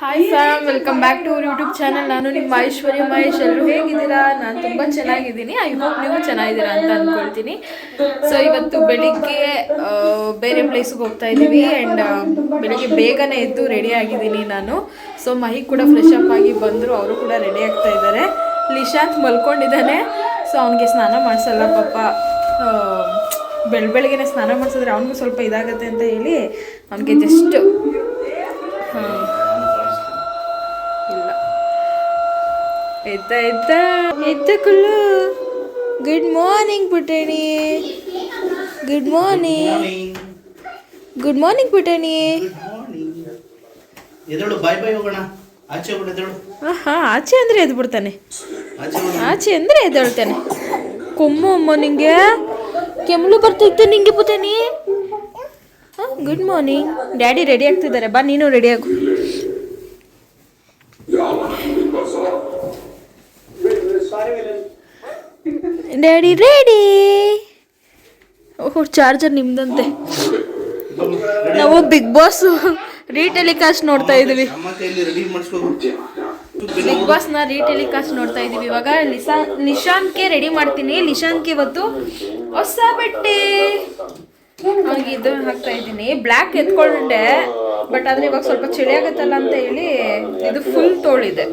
Hi fam, welcome back to our YouTube channel. ನಾನು ನಿಮ್ಮ ಐಶ್ವರ್ಯ ಮಹೇಶ್. ಎಲ್ಲರೂ ಹೇಗಿದ್ದೀರಾ? ನಾನು ತುಂಬ ಚೆನ್ನಾಗಿದ್ದೀನಿ. ಐ ಹೋಪ್ ನೀವು ಚೆನ್ನಾಗಿದ್ದೀರಾ ಅಂತ ಅಂದ್ಕೊಳ್ತೀನಿ. ಸೊ ಇವತ್ತು ಬೆಳಿಗ್ಗೆ ಬೇರೆ ಪ್ಲೇಸಿಗೆ ಹೋಗ್ತಾ ಇದ್ದೀವಿ ಆ್ಯಂಡ್ ಬೆಳಿಗ್ಗೆ ಬೇಗನೆ ಎದ್ದು ರೆಡಿ ಆಗಿದ್ದೀನಿ ನಾನು. ಸೊ ಮಹಿ ಕೂಡ ಫ್ರೆಶ್ ಅಪ್ ಆಗಿ ಬಂದರು, ಅವರು ಕೂಡ ರೆಡಿ ಆಗ್ತಾ ಇದ್ದಾರೆ. ಲಿಶಾಂತ್ ಮಲ್ಕೊಂಡಿದ್ದಾನೆ. ಸೊ ಅವನಿಗೆ ಸ್ನಾನ ಮಾಡಿಸಲ್ಲ ಪಾಪ. ಬೆಳಗ್ಗೆನೆ ಸ್ನಾನ ಮಾಡಿಸಿದ್ರೆ ಅವನಿಗೂ ಸ್ವಲ್ಪ ಇದಾಗುತ್ತೆ ಅಂತ ಹೇಳಿ ಅವನಿಗೆ ಜಸ್ಟ್ ಇಲ್ಲ ಎದ್ದ ಕುಲ್ಲು. ಗುಡ್ ಮಾರ್ನಿಂಗ್ ಪುಟಣಿ. Good morning. ಗುಡ್ ಮಾರ್ನಿಂಗ್ ಪುಟಣಿ. ಆಚೆ ಅಂದರೆ ಎದ್ದು ಬಿಡ್ತಾನೆ. ಆಚೆ ಅಂದರೆ ಎದ್ದೇಳ್ತಾನೆ. ಕೊಮ್ಮು ಅಮ್ಮ, ನಿಂಗೆ ಕೆಮ್ಮಲು ಬರ್ತೈತೆ ನಿಂಗೆ ಪುಟಣಿ. Good morning. ಡ್ಯಾಡಿ ರೆಡಿ ಆಗ್ತಿದ್ದಾರೆ, ಬಾ ನೀನು ರೆಡಿ ಆಗು. Daddy ready. ಓಹೋ, ಚಾರ್ಜರ್ ನಿಮ್ದಂತೆ. ನಾವು ಬಿಗ್ ಬಾಸ್ ರೀಟೆಲಿಕಾಸ್ಟ್ ನೋಡ್ತಾ ಇದೀವಿ. ಬಿಗ್ ಬಾಸ್ನ ರೀಟೆಲಿಕಾಸ್ಟ್ ನೋಡ್ತಾ ಇದೀವಿ ಇವಾಗ. ನಿಶಾಂತ್ಗೆ ರೆಡಿ ಮಾಡ್ತೀನಿ. ನಿಶಾಂತ್ಗೆ ಇವತ್ತು ಹೊಸ ಬಟ್ಟೆ ಹಾಗೆ ಇದು ಹಾಕ್ತಾ ಇದ್ದೀನಿ. ಬ್ಲ್ಯಾಕ್ ಎತ್ಕೊಂಡೆ, ಬಟ್ ಆದರೆ ಇವಾಗ ಸ್ವಲ್ಪ ಚಳಿ ಆಗುತ್ತಲ್ಲ ಅಂತ ಹೇಳಿ ಇದು ಫುಲ್ ತೋಳಿದೆ.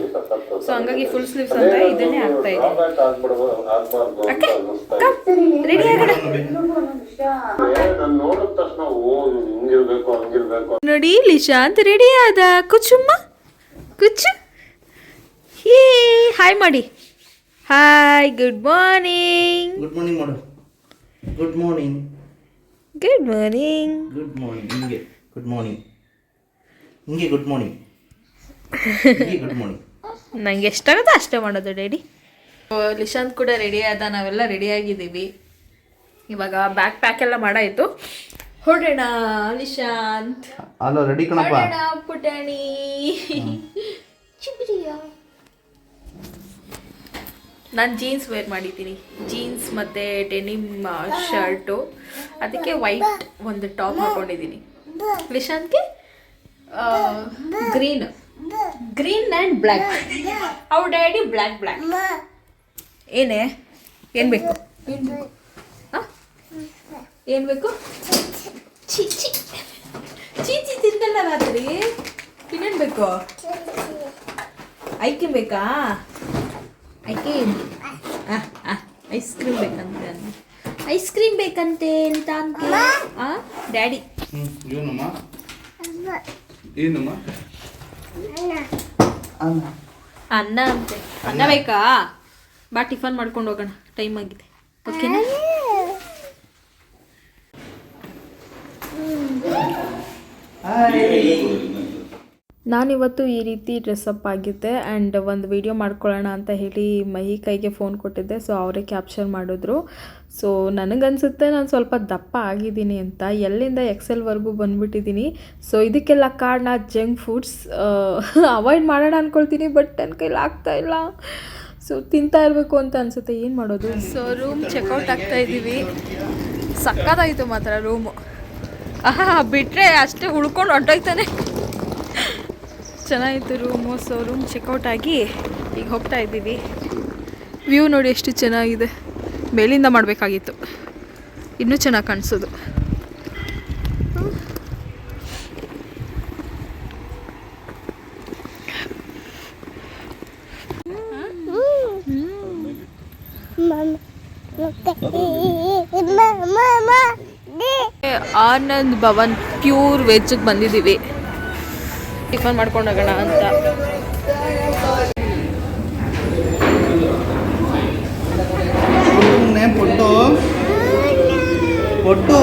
ಸೊ ಹಂಗಾಗಿ ಫುಲ್ ಸ್ಲೀವ್ಸ್ ಅಂತ ಇದನ್ನೇ ಹಾಕ್ತಾ ಇದ್ದೀನಿ. ರೆಡಿ ಆಗೋಣ ನೋಡಿ. ಲಿಶಾಂತ್ ರೆಡಿ ಆದ. ಕುಚ್ಚುಮ್ಮ ಕುಚ್ಚು. ಹೇ ಹಾಯ್ ಮಾಡಿ. Hi. Good morning. Good morning ಮಾಡು. Good morning. Good morning. Good morning. ಹಿಂಗೆ ಗುಡ್ ಮಾರ್ನಿಂಗ್. ಹಿಂಗೆ ಗುಡ್ ಮಾರ್ನಿಂಗ್. Good morning. ನಂಗೆ ಎಷ್ಟಾಗುತ್ತೋ ಅಷ್ಟೇ ಮಾಡೋದು ಡ್ಯಾಡಿ. ಲಿಶಾಂತ್ ಕೂಡ ರೆಡಿ ಆದ, ನಾವೆಲ್ಲ ರೆಡಿ ಆಗಿದ್ದೀವಿ. ಇವಾಗ ಬ್ಯಾಗ್ ಪ್ಯಾಕ್ ಎಲ್ಲ ಮಾಡಾಯಿತು, ಹೊರಡೋಣ. ಲಿಶಾಂತ್ ಅಲ್ಲ ರೆಡಿ ಕಣಪ್ಪ. ಪುಟಾಣಿ ಚಿಬ್ರಿಯಾ. ನಾನು ಜೀನ್ಸ್ ವೇರ್ ಮಾಡಿದ್ದೀನಿ. ಜೀನ್ಸ್ ಮತ್ತು ಡೆನಿಮ್ ಶರ್ಟು, ಅದಕ್ಕೆ ವೈಟ್ ಒಂದು ಟಾಪ್ ಹಾಕೊಂಡಿದ್ದೀನಿ. ಲಿಶಾಂತ್ಗೆ ಗ್ರೀನ್ ಆ್ಯಂಡ್ ಬ್ಲ್ಯಾಕ್. ಅವ್ರ ಡ್ಯಾಡಿ ಬ್ಲ್ಯಾಕ್. ಏನೇ ಏನು ಬೇಕು? ಹಾಂ ಏನು ಬೇಕು? ಚೀಚಿ ತಿಂದಲ್ಲ ರಾತ್ರಿ. ಇನ್ನೇನು ಬೇಕು? ಐಕೆ ಬೇಕಾ? ಐಕೆ ಐಸ್ ಕ್ರೀಮ್ ಬೇಕಂತೆ. ಐಸ್ ಕ್ರೀಮ್ ಬೇಕಂತೆ ಅಂತ ಅಂತೆ. ಡ್ಯಾಡಿ ಅನ್ನ ಅಂತೆ. ಅನ್ನ ಬೇಕಾ? ಬಾ ಟಿಫನ್ ಮಾಡ್ಕೊಂಡು ಹೋಗೋಣ, ಟೈಮ್ ಆಗಿದೆ. ಓಕೆನಾ? ನಾನಿವತ್ತು ಈ ರೀತಿ ಡ್ರೆಸ್ಅಪ್ ಆಗಿದ್ದೆ ಆ್ಯಂಡ್ ಒಂದು ವಿಡಿಯೋ ಮಾಡ್ಕೊಳ್ಳೋಣ ಅಂತ ಹೇಳಿ ಮಹಿ ಕೈಗೆ ಫೋನ್ ಕೊಟ್ಟಿದ್ದೆ. ಸೊ ಅವರೇ ಕ್ಯಾಪ್ಚರ್ ಮಾಡಿದ್ರು. ಸೊ ನನಗನ್ಸುತ್ತೆ ನಾನು ಸ್ವಲ್ಪ ದಪ್ಪ ಆಗಿದ್ದೀನಿ ಅಂತ. ಎಲ್ಲಿಂದ ಎಕ್ಸೆಲ್ವರೆಗೂ ಬಂದುಬಿಟ್ಟಿದ್ದೀನಿ. ಸೊ ಇದಕ್ಕೆಲ್ಲ ಕಾರಣ ಜಂಕ್ ಫುಡ್ಸ್. ಅವಾಯ್ಡ್ ಮಾಡೋಣ ಅಂದ್ಕೊಳ್ತೀನಿ, ಬಟ್ ನನ್ನ ಕೈಲಿ ಆಗ್ತಾಯಿಲ್ಲ. ಸೊ ತಿಂತಾ ಇರಬೇಕು ಅಂತ ಅನಿಸುತ್ತೆ, ಏನು ಮಾಡೋದು. ಸೊ ರೂಮ್ ಚೆಕ್ಔಟ್ ಆಗ್ತಾ ಇದ್ದೀವಿ. ಸಕ್ಕತ್ತಾಯಿತು ಮಾತ್ರ ರೂಮು. ಬಿಟ್ಟರೆ ಅಷ್ಟೇ ಉಳ್ಕೊಂಡು ಹೊಂಟೋಯ್ತಾನೆ. ಚೆನ್ನಾಗಿತ್ತು ರೂಮು. ಸೊ ರೂಮ್ ಚೆಕ್ಔಟ್ ಆಗಿ ಈಗ ಹೋಗ್ತಾ ಇದ್ದೀವಿ. ವ್ಯೂ ನೋಡಿ ಎಷ್ಟು ಚೆನ್ನಾಗಿದೆ. ಮೇಲಿಂದ ಮಾಡಬೇಕಾಗಿತ್ತು, ಇನ್ನೂ ಚೆನ್ನಾಗಿ ಕಾಣಿಸೋದು. ಆನಂದ್ ಭವನ್ ಪ್ಯೂರ್ ವೆಜ್ಗೆ ಬಂದಿದ್ದೀವಿ. ಟಿಫನ್ ಮಾಡ್ಕೊಂಡು ಹೋಗೋಣ ಅಂತ. ಪೊಟ್ಟು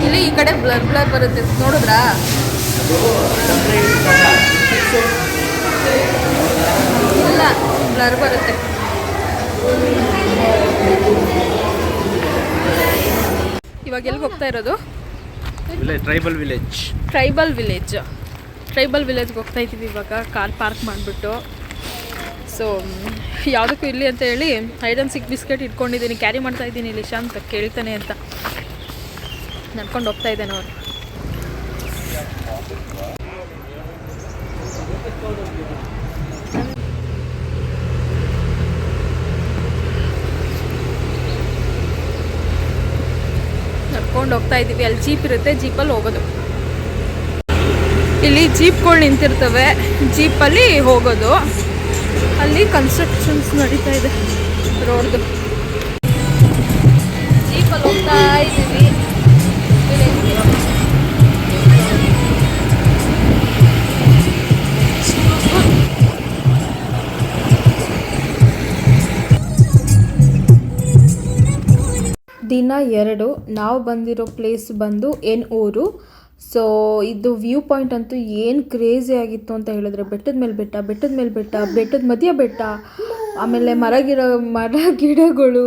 ಇಲ್ಲಿ ಈ ಕಡೆ ಬ್ಲರ್ ಬರುತ್ತೆ, ನೋಡಿದ್ರಾ? ಇಲ್ಲ, ಬ್ಲರ್ ಬರುತ್ತೆ. ಇವಾಗ ಎಲ್ಲಿಗೆ ಹೋಗ್ತಾ ಇರೋದು? Tribal village. Tribal village. Tribal ವಿಲೇಜ್ಗೆ ಹೋಗ್ತಾ ಇದ್ದೀವಿ ಇವಾಗ ಕಾರ್ ಪಾರ್ಕ್ ಮಾಡಿಬಿಟ್ಟು. ಸೊ ಯಾವುದಕ್ಕೂ ಇಲ್ಲಿ ಅಂತ ಹೇಳಿ ಹೈಡ್ ಆ್ಯಂಡ್ ಸಿಕ್ ಬಿಸ್ಕೆಟ್ ಇಟ್ಕೊಂಡಿದ್ದೀನಿ, ಕ್ಯಾರಿ ಮಾಡ್ತಾ ಇದ್ದೀನಿ ಇಲ್ಲಿ ಶಾಂತ ಕೇಳ್ತಾನೆ ಅಂತ ನಡ್ಕೊಂಡು ಹೋಗ್ತಾ ಇದ್ದಾನೆ ಅವರು. ನಡ್ಕೊಂಡು ಹೋಗ್ತಾ ಇದ್ದೀವಿ. ಅಲ್ಲಿ ಜೀಪ್ ಇರುತ್ತೆ, ಜೀಪಲ್ಲಿ ಹೋಗೋದು. ಇಲ್ಲಿ ಜೀಪ್ಗಳು ನಿಂತಿರ್ತವೆ, ಜೀಪಲ್ಲಿ ಹೋಗೋದು. ಅಲ್ಲಿ ಕನ್ಸ್ಟ್ರಕ್ಷನ್ಸ್ ನಡೀತಾ ಇದೆ ರೋಡ್ದು. ಜೀಪಲ್ಲಿ ಹೋಗ್ತಾ ಇದ್ದೀವಿ. ದಿನ 2 ನಾವು ಬಂದಿರೋ ಪ್ಲೇಸ್ ಬಂದು ಎನ್ಊರು. ಸೊ ಇದು ವ್ಯೂ ಪಾಯಿಂಟ್ ಅಂತೂ ಏನು ಕ್ರೇಜಿ ಆಗಿತ್ತು ಅಂತ ಹೇಳಿದ್ರೆ, ಬೆಟ್ಟದ ಮೇಲೆ ಬೆಟ್ಟ, ಬೆಟ್ಟದ ಮೇಲೆ ಬೆಟ್ಟ, ಬೆಟ್ಟದ ಮಧ್ಯ ಬೆಟ್ಟ, ಆಮೇಲೆ ಮರ ಗಿಡಗಳು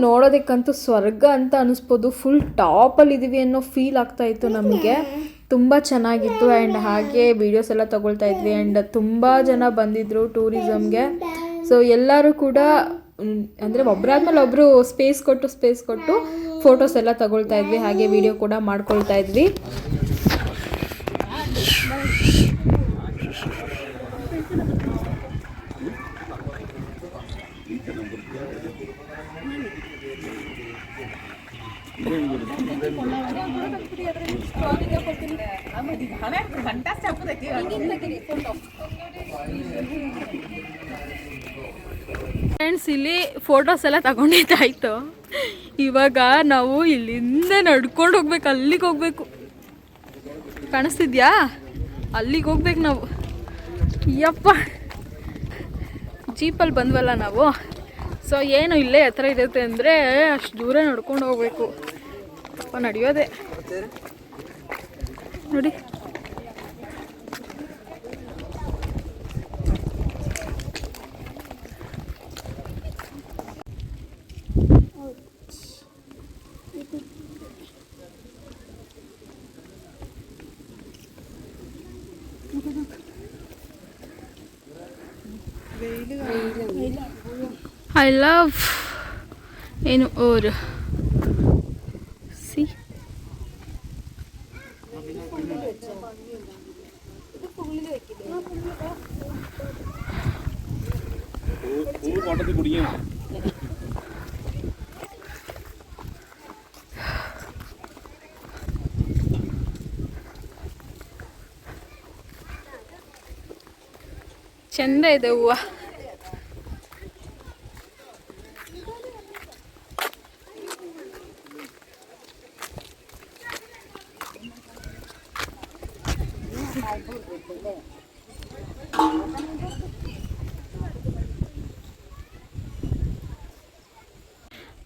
ನೋಡೋದಕ್ಕಂತೂ ಸ್ವರ್ಗ ಅಂತ ಅನ್ನಿಸ್ಬೋದು. ಫುಲ್ ಟಾಪಲ್ಲಿದ್ದೀವಿ ಅನ್ನೋ ಫೀಲ್ ಆಗ್ತಾಯಿತ್ತು ನಮಗೆ. ತುಂಬ ಚೆನ್ನಾಗಿತ್ತು. ಆ್ಯಂಡ್ ಹಾಗೆ ವೀಡಿಯೋಸ್ ಎಲ್ಲ ತೊಗೊಳ್ತಾ ಇದ್ವಿ. ಆ್ಯಂಡ್ ತುಂಬ ಜನ ಬಂದಿದ್ದರು ಟೂರಿಸಮ್ಗೆ. ಸೊ ಎಲ್ಲರೂ ಕೂಡ ಅಂದರೆ ಒಬ್ಬರಾದ್ಮೇಲೆ ಒಬ್ಬರು ಸ್ಪೇಸ್ ಕೊಟ್ಟು ಫೋಟೋಸ್ ಎಲ್ಲ ತಗೊಳ್ತಾ ಇದ್ವಿ, ಹಾಗೆ ವಿಡಿಯೋ ಕೂಡ ಮಾಡ್ಕೊಳ್ತಾ ಇದ್ವಿ. ಫ್ರೆಂಡ್ಸ್, ಇಲ್ಲಿ ಫೋಟೋಸ್ ಎಲ್ಲ ತಗೊಂಡಿದ್ದಾಯಿತು. ಇವಾಗ ನಾವು ಇಲ್ಲಿಂದ ನಡ್ಕೊಂಡು ಹೋಗ್ಬೇಕು, ಅಲ್ಲಿಗೆ ಹೋಗ್ಬೇಕು. ಕಾಣಿಸ್ತಿದ್ಯಾ? ಅಲ್ಲಿಗೆ ಹೋಗ್ಬೇಕು ನಾವು. ಯಪ್ಪ, ಜೀಪಲ್ಲಿ ಬಂದ್ವಲ್ಲ ನಾವು. ಸೊ ಏನು ಇಲ್ಲೇ ಹತ್ರ ಇರುತ್ತೆ ಅಂದರೆ ಅಷ್ಟು ದೂರ ನಡ್ಕೊಂಡು ಹೋಗ್ಬೇಕು. ಅಪ್ಪ ನಡೆಯೋದೆ ನೋಡಿ. I love Ennur. See? ಚೆಂದ ಇದೆ ಹೂವು.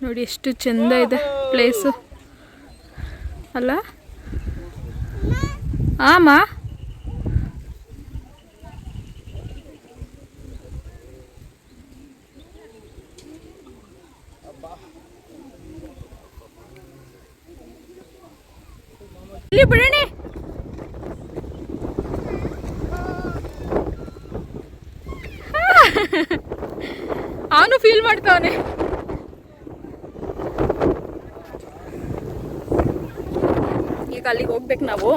ನೋಡಿ ಎಷ್ಟು ಚೆಂದ ಇದೆ ಪ್ಲೇಸು ಅಲ್ಲ? ಆಮ ಇಲ್ಲಿ ಬಿಡೋಣ. ಅವನು ಫೀಲ್ ಮಾಡ್ತಾವನೆ. ಈಗ ಅಲ್ಲಿಗೆ ಹೋಗ್ಬೇಕು ನಾವು.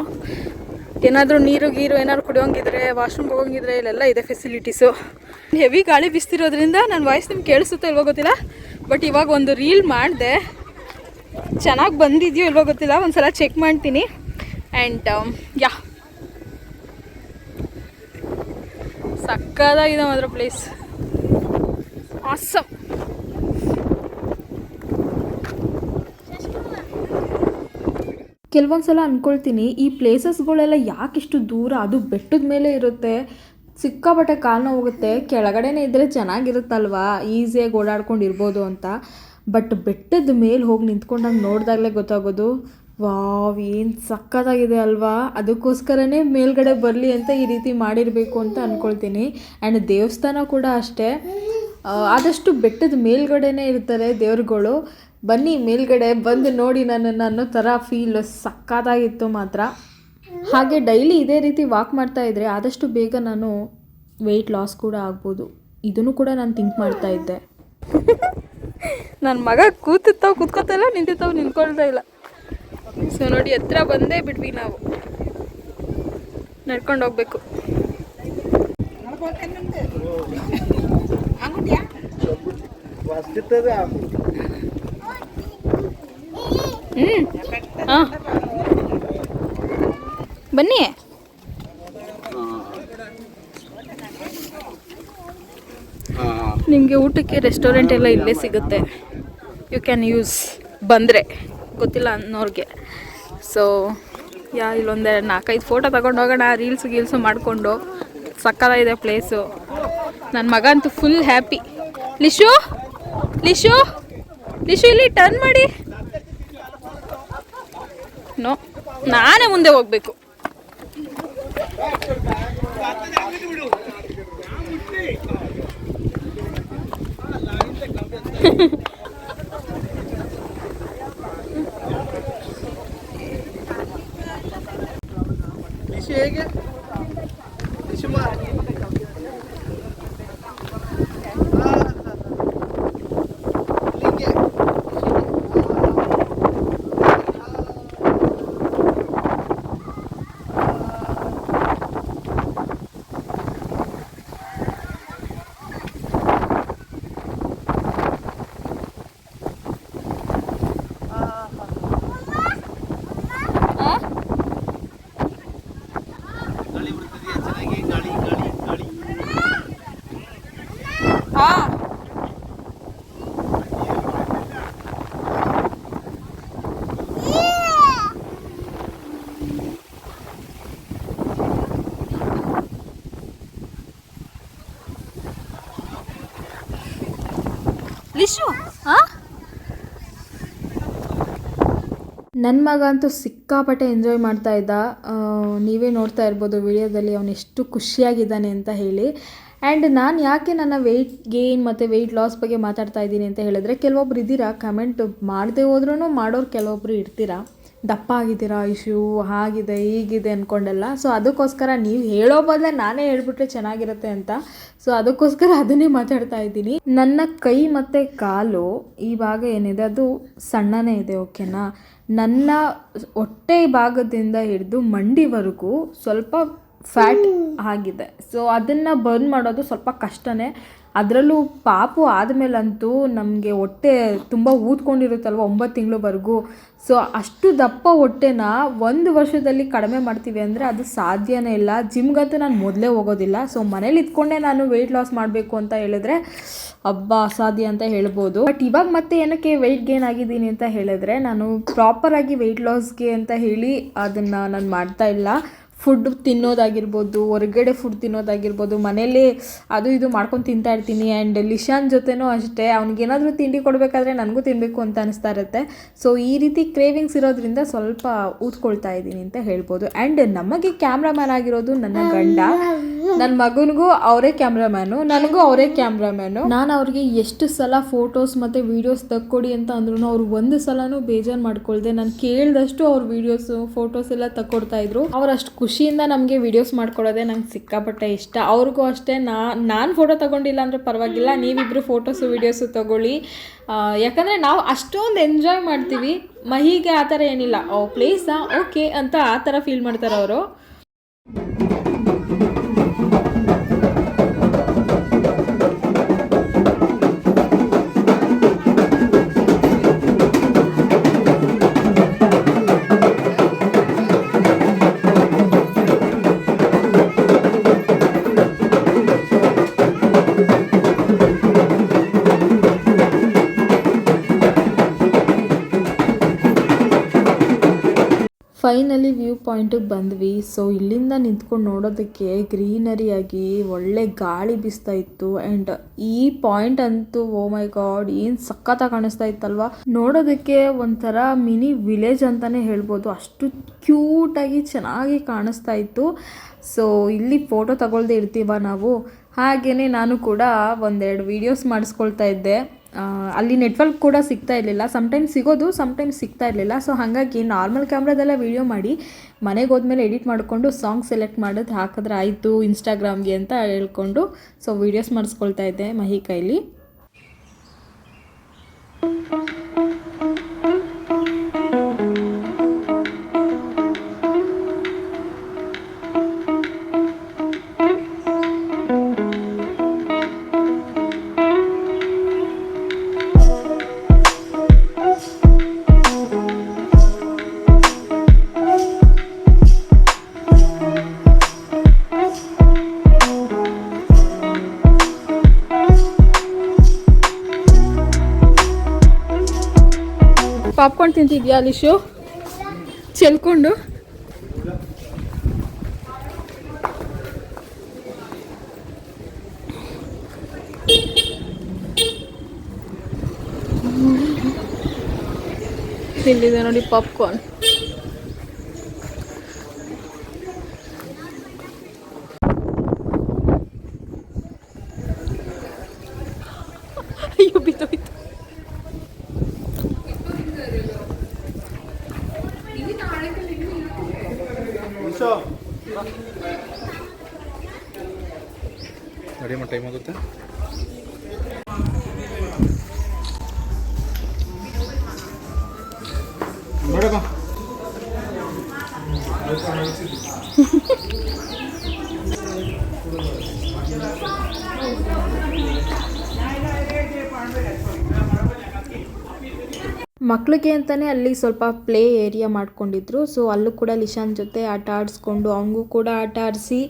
ಏನಾದರೂ ನೀರು ಏನಾದ್ರು ಕುಡಿಯೋಂಗಿದ್ರೆ, ವಾಶ್ರೂಮ್ಗೆ ಹೋಗೋಂಗಿದ್ರೆ ಇಲ್ಲೆಲ್ಲ ಇದೆ ಫೆಸಿಲಿಟೀಸು. ಹೆವಿ ಗಾಳಿ ಬಿಸ್ತಿರೋದ್ರಿಂದ ನನ್ನ ವಾಯ್ಸ್ ನಿಮ್ಗೆ ಕೇಳಿಸುತ್ತೋ ಇಲ್ವೋ ಗೊತ್ತಿಲ್ಲ. ಬಟ್ ಇವಾಗ ಒಂದು ರೀಲ್ ಮಾಡಿದೆ, ಚೆನ್ನಾಗಿ ಬಂದಿದೆಯೋ ಇಲ್ವೋ ಗೊತ್ತಿಲ್ಲ, ಒಂದ್ಸಲ ಚೆಕ್ ಮಾಡ್ತೀನಿ. ಆ್ಯಂಡ್ ಯಾ, ಸಕ್ಕದಾಗಿದೆ ಮಾತ್ರ ಪ್ಲೇಸ್, ಆಸಮ್. ಕೆಲವೊಂದು ಸಲ ಅಂದ್ಕೊಳ್ತೀನಿ, ಈ ಪ್ಲೇಸಸ್ಗಳೆಲ್ಲ ಯಾಕಿಷ್ಟು ದೂರ, ಅದು ಬೆಟ್ಟದ ಮೇಲೆ ಇರುತ್ತೆ, ಸಿಕ್ಕಾಪಟ್ಟೆ ಕಾಲು ಹೋಗುತ್ತೆ. ಕೆಳಗಡೆನೇ ಇದ್ದರೆ ಚೆನ್ನಾಗಿರುತ್ತಲ್ವಾ, ಈಸಿಯಾಗಿ ಓಡಾಡ್ಕೊಂಡು ಇರ್ಬೋದು ಅಂತ. ಬಟ್ ಬೆಟ್ಟದ ಮೇಲೆ ಹೋಗಿ ನಿಂತ್ಕೊಂಡಂಗೆ ನೋಡಿದಾಗಲೇ ಗೊತ್ತಾಗೋದು, ವಾವ್ ಏನು ಸಕ್ಕತ್ತಾಗಿದೆ ಅಲ್ವಾ. ಅದಕ್ಕೋಸ್ಕರನೇ ಮೇಲ್ಗಡೆ ಬರಲಿ ಅಂತ ಈ ರೀತಿ ಮಾಡಿರಬೇಕು ಅಂತ ಅಂದ್ಕೊಳ್ತೀನಿ. ಆ್ಯಂಡ್ ದೇವಸ್ಥಾನ ಕೂಡ ಅಷ್ಟೇ, ಆದಷ್ಟು ಬೆಟ್ಟದ ಮೇಲ್ಗಡೆನೇ ಇರ್ತಾರೆ ದೇವ್ರುಗಳು. ಬನ್ನಿ ಮೇಲ್ಗಡೆ ಬಂದು ನೋಡಿ ನನ್ನನ್ನು ಅನ್ನೋ ಥರ ಫೀಲ್ ಸಕ್ಕತ್ತಾಗಿತ್ತು ಮಾತ್ರ. ಹಾಗೆ ಡೈಲಿ ಇದೇ ರೀತಿ ವಾಕ್ ಮಾಡ್ತಾ ಇದ್ದರೆ ಆದಷ್ಟು ಬೇಗ ನಾನು ವೆಯ್ಟ್ ಲಾಸ್ ಕೂಡ ಆಗ್ಬೋದು. ಇದನ್ನು ಕೂಡ ನಾನು ಥಿಂಕ್ ಮಾಡ್ತಾ ಇದ್ದೆ. ನನ್ನ ಮಗ ಕೂತ್ಕೋತಾ ಇಲ್ಲ, ನಿಂತ್ಕೊಳ್ತಾ ಇಲ್ಲ. ಸೊ ನೋಡಿ, ಹತ್ರ ಬಂದೇ ಬಿಟ್ವಿ ನಾವು. ನಡ್ಕೊಂಡು ಹೋಗ್ಬೇಕು. ಹಾಂ, ಬನ್ನಿ. ನಿಮಗೆ ಊಟಕ್ಕೆ ರೆಸ್ಟೋರೆಂಟ್ ಎಲ್ಲ ಇಲ್ಲೇ ಸಿಗುತ್ತೆ. ಯು ಕ್ಯಾನ್ ಯೂಸ್ ಬಂದರೆ, ಗೊತ್ತಿಲ್ಲ ಅನ್ನೋರಿಗೆ. ಸೊ ಇಲ್ಲೊಂದು 4-5 ಫೋಟೋ ತಗೊಂಡು ಹೋಗೋಣ, ರೀಲ್ಸು ಮಾಡಿಕೊಂಡು. ಸಕ್ಕತ್ತಾಗಿದೆ ಪ್ಲೇಸು. ನನ್ನ ಮಗ ಅಂತೂ ಫುಲ್ ಹ್ಯಾಪಿ. ಲಿಶು ಇಲ್ಲಿ ಟರ್ನ್ ಮಾಡಿ. ನೋ, ನಾನೇ ಮುಂದೆ ಹೋಗ್ಬೇಕು. ಲಿಶು, ನನ್ನ ಮಗ ಅಂತೂ ಸಿಕ್ಕಾಪಟ್ಟೆ ಎಂಜಾಯ್ ಮಾಡ್ತಾ ಇದ್ದ. ನೀವೇ ನೋಡ್ತಾ ಇರ್ಬೋದು ವಿಡಿಯೋದಲ್ಲಿ ಅವನು ಎಷ್ಟು ಖುಷಿಯಾಗಿದ್ದಾನೆ ಅಂತ ಹೇಳಿ. ಆ್ಯಂಡ್ ನಾನು ಯಾಕೆ ನನ್ನ ವೆಯ್ಟ್ ಗೇನ್ ಮತ್ತು ವೆಯ್ಟ್ ಲಾಸ್ ಬಗ್ಗೆ ಮಾತಾಡ್ತಾ ಇದ್ದೀನಿ ಅಂತ ಹೇಳಿದ್ರೆ, ಕೆಲವೊಬ್ರು ಇದ್ದೀರಾ ಕಮೆಂಟ್ ಮಾಡದೆ ಹೋದ್ರೂ ಮಾಡೋರು ಕೆಲವೊಬ್ರು ಇರ್ತೀರಾ, ದಪ್ಪ ಆಗಿದ್ದೀರಾ ಇಶ್ಯೂ, ಹಾಗಿದೆ ಹೀಗಿದೆ ಅಂದ್ಕೊಂಡೆಲ್ಲ. ಸೊ ಅದಕ್ಕೋಸ್ಕರ ನೀವು ಹೇಳೋ ಬದಲೇ ನಾನೇ ಹೇಳ್ಬಿಟ್ರೆ ಚೆನ್ನಾಗಿರುತ್ತೆ ಅಂತ. ಸೊ ಅದಕ್ಕೋಸ್ಕರ ಅದನ್ನೇ ಮಾತಾಡ್ತಾ ಇದ್ದೀನಿ. ನನ್ನ ಕೈ ಮತ್ತು ಕಾಲು ಈ ಭಾಗ ಏನಿದೆ ಅದು ಸಣ್ಣನೇ ಇದೆ, ಓಕೆನಾ. ನನ್ನ ಹೊಟ್ಟೆ ಭಾಗದಿಂದ ಹಿಡಿದು ಮಂಡಿವರೆಗೂ ಸ್ವಲ್ಪ ಫ್ಯಾಟ್ ಆಗಿದೆ. ಸೊ ಅದನ್ನು ಬರ್ನ್ ಮಾಡೋದು ಸ್ವಲ್ಪ ಕಷ್ಟನೇ. ಅದರಲ್ಲೂ ಪಾಪು ಆದಮೇಲಂತೂ ನಮಗೆ ಹೊಟ್ಟೆ ತುಂಬ ಊದ್ಕೊಂಡಿರುತ್ತಲ್ವ 9 ತಿಂಗಳವರೆಗೂ. ಸೊ ಅಷ್ಟು ದಪ್ಪ ಹೊಟ್ಟೆನ 1 ವರ್ಷದಲ್ಲಿ ಕಡಿಮೆ ಮಾಡ್ತೀವಿ ಅಂದರೆ ಅದು ಸಾಧ್ಯನೇ ಇಲ್ಲ. ಜಿಮ್ಗಂತೂ ನಾನು ಮೊದಲೇ ಹೋಗೋದಿಲ್ಲ. ಸೊ ಮನೇಲಿ ಇದ್ಕೊಂಡೇ ನಾನು ವೆಯ್ಟ್ ಲಾಸ್ ಮಾಡಬೇಕು ಅಂತ ಹೇಳಿದ್ರೆ ಅಸಾಧ್ಯ ಅಂತ ಹೇಳ್ಬೋದು. ಬಟ್ ಇವಾಗ ಮತ್ತೆ ಏನಕ್ಕೆ ವೆಯ್ಟ್ ಗೇನ್ ಆಗಿದ್ದೀನಿ ಅಂತ ಹೇಳಿದ್ರೆ, ನಾನು ಪ್ರಾಪರಾಗಿ ವೆಯ್ಟ್ ಲಾಸ್ಗೆ ಅಂತ ಹೇಳಿ ಅದನ್ನು ನಾನು ಮಾಡ್ತಾ ಇಲ್ಲ. ಫುಡ್ ತಿನ್ನೋದಾಗಿರ್ಬೋದು, ಹೊರಗಡೆ ಫುಡ್ ತಿನ್ನೋದಾಗಿರ್ಬೋದು, ಮನೇಲಿ ಅದು ಇದು ಮಾಡ್ಕೊಂಡು ತಿಂತಾ ಇರ್ತೀನಿ. ಆ್ಯಂಡ್ ಲಿಶಾನ್ ಜೊತೆನೂ ಅಷ್ಟೇ, ಅವ್ನಿಗೇನಾದರೂ ತಿಂಡಿ ಕೊಡಬೇಕಾದ್ರೆ ನನಗೂ ತಿನ್ನಬೇಕು ಅಂತ ಅನಿಸ್ತಾ ಇರುತ್ತೆ. ಸೊ ಈ ರೀತಿ ಕ್ರೇವಿಂಗ್ಸ್ ಇರೋದ್ರಿಂದ ಸ್ವಲ್ಪ ಊದ್ಕೊಳ್ತಾ ಇದ್ದೀನಿ ಅಂತ ಹೇಳ್ಬೋದು. ಆ್ಯಂಡ್ ನಮಗೆ ಕ್ಯಾಮ್ರಾಮ್ಯಾನ್ ಆಗಿರೋದು ನನ್ನ ಗಂಡ. ನನ್ನ ಮಗನಿಗೂ ಅವರೇ ಕ್ಯಾಮ್ರಾಮ್ಯಾನು, ನನಗೂ ಅವರೇ ಕ್ಯಾಮ್ರಾಮ್ಯಾನು. ನಾನು ಅವ್ರಿಗೆ ಎಷ್ಟು ಸಲ ಫೋಟೋಸ್ ಮತ್ತು ವೀಡಿಯೋಸ್ ತಕ್ಕೊಡಿ ಅಂತ ಅಂದ್ರೂ ಅವ್ರು ಒಂದು ಸಲನೂ ಬೇಜಾರು ಮಾಡ್ಕೊಳ್ದೆ ನಾನು ಕೇಳಿದಷ್ಟು ಅವ್ರ ವೀಡಿಯೋಸು ಫೋಟೋಸ್ ಎಲ್ಲ ತಕ್ಕೊಡ್ತಾಯಿದ್ರು. ಅವ್ರು ಅಷ್ಟು ಖುಷಿಯಿಂದ ನಮಗೆ ವೀಡಿಯೋಸ್ ಮಾಡ್ಕೊಡೋದೇ ನಂಗೆ ಸಿಕ್ಕಾಪಟ್ಟೆ ಇಷ್ಟ. ಅವ್ರಿಗೂ ಅಷ್ಟೇ, ನಾನು ಫೋಟೋ ತೊಗೊಂಡಿಲ್ಲ ಅಂದರೆ ಪರವಾಗಿಲ್ಲ, ನೀವಿಬ್ಬರು ಫೋಟೋಸು ವೀಡಿಯೋಸು ತೊಗೊಳ್ಳಿ. ಯಾಕಂದರೆ ನಾವು ಅಷ್ಟೊಂದು ಎಂಜಾಯ್ ಮಾಡ್ತೀವಿ. ಮಹಿಗೆ ಆ ಥರ ಏನಿಲ್ಲ, ಪ್ಲೇಸಾ ಓಕೆ ಅಂತ ಆ ಥರ ಫೀಲ್ ಮಾಡ್ತಾರೆ ಅವರು. ಫೈನಲಿ ವ್ಯೂ ಪಾಯಿಂಟಿಗೆ ಬಂದ್ವಿ. ಸೊ ಇಲ್ಲಿಂದ ನಿಂತ್ಕೊಂಡು ನೋಡೋದಕ್ಕೆ ಗ್ರೀನರಿಯಾಗಿ ಒಳ್ಳೆ ಗಾಳಿ ಬೀಸ್ತಾ ಇತ್ತು. ಆ್ಯಂಡ್ ಈ ಪಾಯಿಂಟ್ ಅಂತೂ ಓ ಮೈ ಗಾಡ್ ಏನು ಸಖತ್ತಾಗಿ ಕಾಣಿಸ್ತಾ ಇತ್ತಲ್ವ. ನೋಡೋದಕ್ಕೆ ಒಂಥರ ಮಿನಿ ವಿಲೇಜ್ ಅಂತಲೇ ಹೇಳ್ಬೋದು, ಅಷ್ಟು ಕ್ಯೂಟಾಗಿ ಚೆನ್ನಾಗಿ ಕಾಣಿಸ್ತಾ ಇತ್ತು. ಸೊ ಇಲ್ಲಿ ಫೋಟೋ ತಗೊಳ್ದೇ ಇರ್ತೀವ ನಾವು, ಹಾಗೆಯೇ ನಾನು ಕೂಡ 1-2 ವೀಡಿಯೋಸ್ ಮಾಡಿಸ್ಕೊಳ್ತಾ ಇದ್ದೆ. ಅಲ್ಲಿ ನೆಟ್ವರ್ಕ್ ಕೂಡ ಸಿಗ್ತಾ ಇರಲಿಲ್ಲ. ಸಮ್ಟೈಮ್ಸ್ ಸಿಗೋದು, ಸಮ್ಟೈಮ್ಸ್ ಸಿಗ್ತಾ ಇರಲಿಲ್ಲ. ಸೊ ಹಾಗಾಗಿ ನಾರ್ಮಲ್ ಕ್ಯಾಮ್ರಾದೆಲ್ಲ ವೀಡಿಯೋ ಮಾಡಿ ಮನೆಗೆ ಹೋದ್ಮೇಲೆ ಎಡಿಟ್ ಮಾಡಿಕೊಂಡು ಸಾಂಗ್ ಸೆಲೆಕ್ಟ್ ಮಾಡೋದು ಹಾಕಿದ್ರೆ ಆಯಿತು ಇನ್ಸ್ಟಾಗ್ರಾಮ್ಗೆ ಅಂತ ಹೇಳ್ಕೊಂಡು ಸೊ ವೀಡಿಯೋಸ್ ಮಾಡಿಸ್ಕೊಳ್ತಾ ಇದ್ದೆ ಮಹಿ ಕೈಲಿ. ಪಾಪ್ಕಾರ್ನ್ ತಿಂತಿದ್ಯಾ ಅಲಿಶು ಚೆಲ್ಕೊಂಡು? ಇಲ್ಲಿದೆ ನೋಡಿ ಪಾಪ್ಕಾರ್ನ್. ಅಯ್ಯೋ ಬಿದ್ದೋಯ್ತು. ನಡೆಯಮ್ಮ, ಟೈಮ್ ಆಗುತ್ತೆ. ನೋಡಮ್ಮ ಮಕ್ಕಳಿಗೆ ಅಂತಲೇ ಅಲ್ಲಿ ಸ್ವಲ್ಪ ಪ್ಲೇ ಏರಿಯಾ ಮಾಡ್ಕೊಂಡಿದ್ರು. ಸೊ ಅಲ್ಲೂ ಕೂಡ ಲಿಶಾನ್ ಜೊತೆ ಆಟ ಆಡಿಸ್ಕೊಂಡು ಅವನಿಗೂ ಕೂಡ ಆಟ ಆಡಿಸಿ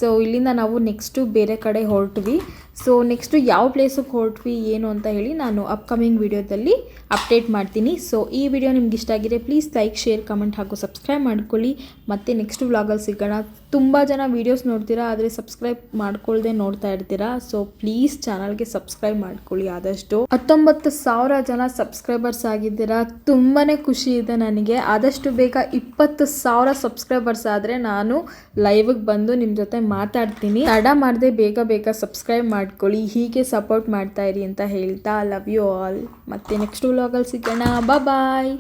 ಸೊ ಇಲ್ಲಿಂದ ನಾವು ನೆಕ್ಸ್ಟು ಬೇರೆ ಕಡೆ ಹೊರಟ್ವಿ. ಸೊ ನೆಕ್ಸ್ಟು ಯಾವ ಪ್ಲೇಸಿಗೆ ಹೊರಟ್ವಿ ಏನು ಅಂತ ಹೇಳಿ ನಾನು ಅಪ್ಕಮಿಂಗ್ ವಿಡಿಯೋದಲ್ಲಿ ಅಪ್ಡೇಟ್ ಮಾಡ್ತೀನಿ. ಸೊ ಈ ವಿಡಿಯೋ ನಿಮ್ಗೆ ಇಷ್ಟ ಆಗಿದೆ ಪ್ಲೀಸ್ ಲೈಕ್, ಶೇರ್, ಕಮೆಂಟ್ ಹಾಗೂ ಸಬ್ಸ್ಕ್ರೈಬ್ ಮಾಡ್ಕೊಳ್ಳಿ. ಮತ್ತು ನೆಕ್ಸ್ಟ್ ವ್ಲಾಗಲ್ಲಿ ಸಿಗೋಣ. ತುಂಬ ಜನ ವೀಡಿಯೋಸ್ ನೋಡ್ತೀರಾ ಆದರೆ ಸಬ್ಸ್ಕ್ರೈಬ್ ಮಾಡ್ಕೊಳ್ಳದೆ ನೋಡ್ತಾ ಇರ್ತೀರಾ. ಸೊ ಪ್ಲೀಸ್ ಚಾನಲ್ಗೆ ಸಬ್ಸ್ಕ್ರೈಬ್ ಮಾಡ್ಕೊಳ್ಳಿ. ಆದಷ್ಟು 19,000 ಜನ ಸಬ್ಸ್ಕ್ರೈಬರ್ಸ್ ಆಗಿದ್ದೀರಾ. ತುಂಬಾ ಖುಷಿ ಇದೆ ನನಗೆ. ಆದಷ್ಟು ಬೇಗ 20,000 ಸಬ್ಸ್ಕ್ರೈಬರ್ಸ್ ಆದರೆ ನಾನು ಲೈವ್ಗೆ ಬಂದು ನಿಮ್ಮ ಜೊತೆ ಮಾತಾಡ್ತೀನಿ. ತಡ ಮಾಡದೆ ಬೇಗ ಸಬ್ಸ್ಕ್ರೈಬ್ ಮಾಡ್ಕೊಳ್ಳಿ. ಹೀಗೆ ಸಪೋರ್ಟ್ ಮಾಡ್ತಾ ಇರಿ ಅಂತ ಹೇಳ್ತಾ ಲವ್ ಯು ಆಲ್. ಮತ್ತೆ ನೆಕ್ಸ್ಟ್ ವ್ಲಾಗಲ್ಲಿ ಸಿಗೋಣ. ಬಾಯ್.